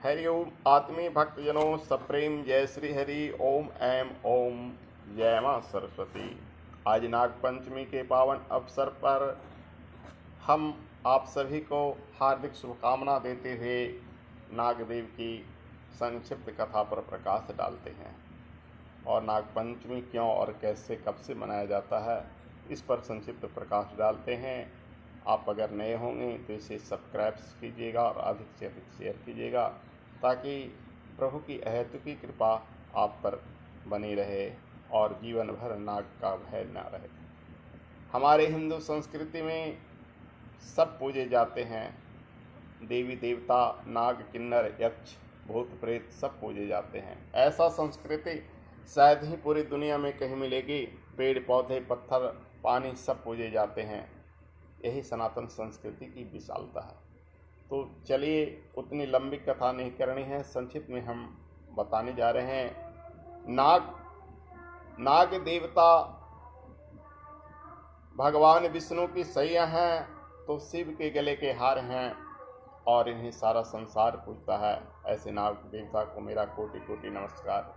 हरिओम आत्मीय भक्तजनों सप्रेम जय श्री हरि ओम ऐम ओम जय मां सरस्वती। आज नाग पंचमी के पावन अवसर पर हम आप सभी को हार्दिक शुभकामना देते हुए नागदेव की संक्षिप्त कथा पर प्रकाश डालते हैं और नाग पंचमी क्यों और कैसे कब से मनाया जाता है इस पर संक्षिप्त प्रकाश डालते हैं। आप अगर नए होंगे तो इसे सब्सक्राइब कीजिएगा और अधिक से अधिक शेयर कीजिएगा ताकि प्रभु की अहेतुकी कृपा आप पर बनी रहे और जीवन भर नाग का भय न रहे। हमारे हिंदू संस्कृति में सब पूजे जाते हैं, देवी देवता नाग किन्नर यक्ष भूत प्रेत सब पूजे जाते हैं। ऐसा संस्कृति शायद ही पूरी दुनिया में कहीं मिलेगी। पेड़ पौधे पत्थर पानी सब पूजे जाते हैं, यही सनातन संस्कृति की विशालता है। तो चलिए उतनी लंबी कथा नहीं करनी है, संक्षिप्त में हम बताने जा रहे हैं। नाग देवता भगवान विष्णु की सैया हैं तो शिव के गले के हार हैं और इन्हें सारा संसार पूजता है। ऐसे नाग देवता को मेरा कोटि कोटि नमस्कार।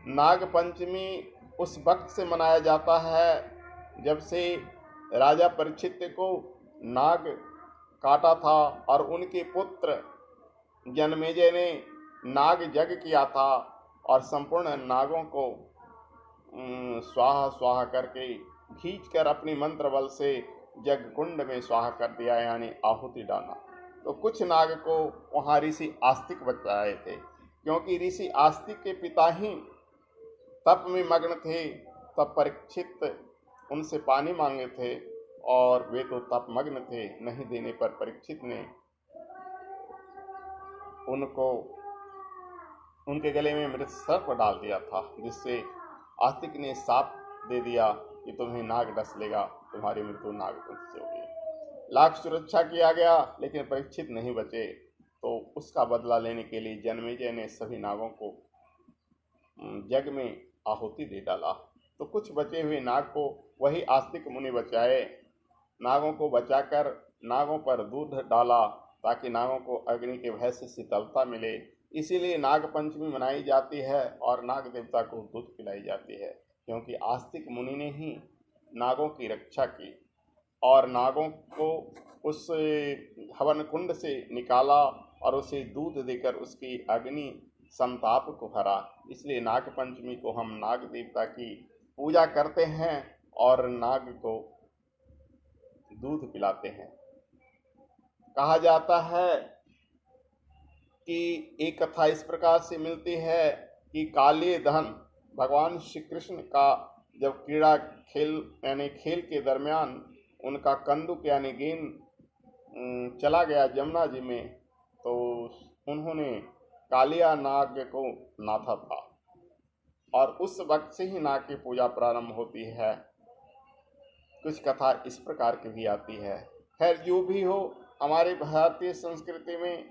नाग पंचमी उस वक्त से मनाया जाता है जब से राजा परीक्षित को नाग काटा था और उनके पुत्र जनमेजय ने नाग यज्ञ किया था और संपूर्ण नागों को स्वाहा स्वाहा करके खींचकर अपनी मंत्र बल से यज्ञ कुंड में स्वाहा कर दिया, यानी आहुति डाला। तो कुछ नाग को वहाँ ऋषि आस्तिक बचाए थे, क्योंकि ऋषि आस्तिक के पिता ही तप में मग्न थे। तब परीक्षित उनसे पानी मांगे थे और वे तो तप मग्न थे, नहीं देने पर परीक्षित ने उनको उनके गले में मृत सर्प डाल दिया था, जिससे आस्तिक ने साप दे दिया कि तुम्हें नाग डस लेगा, तुम्हारी मृत्यु नाग से होगी। लाख सुरक्षा किया गया लेकिन परीक्षित नहीं बचे, तो उसका बदला लेने के लिए जनमेजय ने सभी नागों को यज्ञ में आहुति दे डाला। तो कुछ बचे हुए नाग को वही आस्तिक मुनि बचाए। नागों को बचाकर नागों पर दूध डाला ताकि नागों को अग्नि के भय से शीतलता मिले। इसीलिए नाग पंचमी मनाई जाती है और नाग देवता को दूध पिलाई जाती है, क्योंकि आस्तिक मुनि ने ही नागों की रक्षा की और नागों को उस हवन कुंड से निकाला और उसे दूध देकर उसकी अग्नि संताप को हरा। इसलिए नाग पंचमी को हम नाग देवता की पूजा करते हैं और नाग को दूध पिलाते हैं। कहा जाता है कि एक कथा इस प्रकार से मिलती है कि काली धन भगवान श्री कृष्ण का जब क्रीड़ा खेल के दरमियान उनका कंदुक यानी गेंद चला गया जमुना जी में, तो उन्होंने कालिया नाग को नाथा था और उस वक्त से ही नाग की पूजा प्रारंभ होती है। कुछ कथा इस प्रकार की भी आती है। खैर जो भी हो, हमारे भारतीय संस्कृति में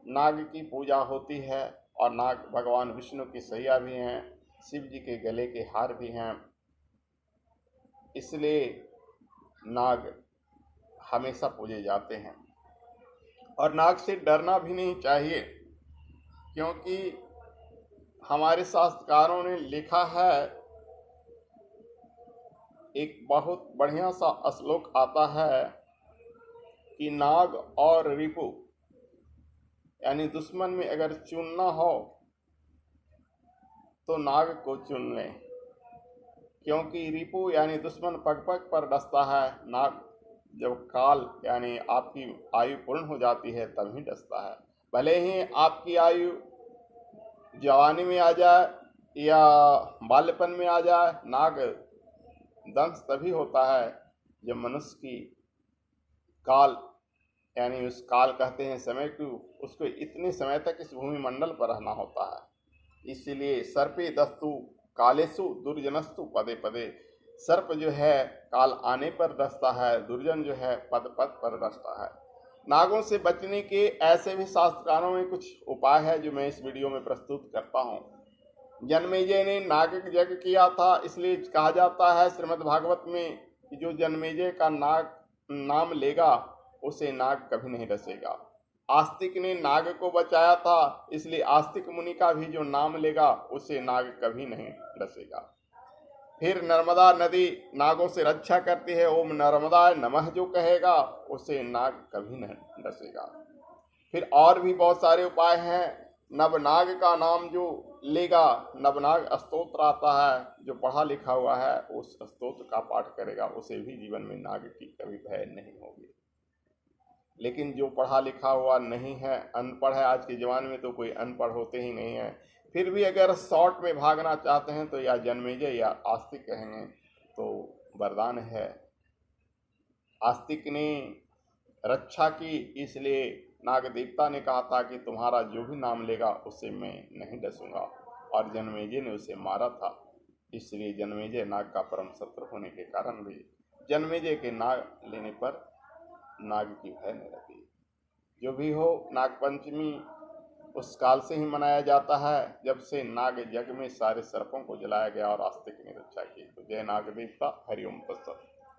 नाग की पूजा होती है और नाग भगवान विष्णु की सैया भी हैं, शिव जी के गले के हार भी हैं। इसलिए नाग हमेशा पूजे जाते हैं और नाग से डरना भी नहीं चाहिए, क्योंकि हमारे शास्त्रकारों ने लिखा है, एक बहुत बढ़िया सा श्लोक आता है कि नाग और रिपु यानी दुश्मन में अगर चुनना हो तो नाग को चुन लें, क्योंकि रिपु यानी दुश्मन पग पग पर डसता है, नाग जब काल यानी आपकी आयु पूर्ण हो जाती है तभी डसता है। भले ही आपकी आयु जवानी में आ जाए या बाल्यपन में आ जाए, नाग दंश तभी होता है जब मनुष्य की काल यानी उस काल कहते हैं समय को, उसको इतने समय तक इस भूमि मंडल पर रहना होता है। इसीलिए सर्पे दस्तु कालेसु दुर्जनस्तु पदे पदे। सर्प जो है काल आने पर डसता है, दुर्जन जो है पद पद पर डसता है। नागों से बचने के ऐसे भी शास्त्रकारों में कुछ उपाय है जो मैं इस वीडियो में प्रस्तुत करता हूँ। जनमेजय ने नाग यज्ञ किया था, इसलिए कहा जाता है श्रीमद् भागवत में कि जो जनमेजय का नाग नाम लेगा उसे नाग कभी नहीं डसेगा। आस्तिक ने नाग को बचाया था, इसलिए आस्तिक मुनि का भी जो नाम लेगा उसे नाग कभी नहीं डसेगा। फिर नर्मदा नदी नागों से रक्षा करती है, ओम नर्मदा नमः जो कहेगा उसे नाग कभी नहीं डसेगा। फिर और भी बहुत सारे उपाय हैं। नवनाग का नाम जो लेगा, नवनाग स्तोत्र आता है, जो पढ़ा लिखा हुआ है उस स्तोत्र का पाठ करेगा उसे भी जीवन में नाग की कभी भय नहीं होगी। लेकिन जो पढ़ा लिखा हुआ नहीं है, अनपढ़ है, आज के ज़माने में तो कोई अनपढ़ होते ही नहीं है, फिर भी अगर शॉर्ट में भागना चाहते हैं तो या जन्मेजय या आस्तिक कहेंगे तो वरदान है। आस्तिक ने रक्षा की, इसलिए नाग देवता ने कहा था कि तुम्हारा जो भी नाम लेगा उससे मैं नहीं डसूंगा, और जन्मेजय ने उसे मारा था। इसलिए जन्मेजय नाग का परम शत्रु होने के कारण भी जन्मेजय के नाग लेने पर नाग की भय नहीं रहती। जो भी हो, नागपंचमी उस काल से ही मनाया जाता है जब से नाग यज्ञ में सारे सर्पों को जलाया गया और आस्तिक ने रक्षा की। तो जय नाग देवता, हरिओम तत्सत।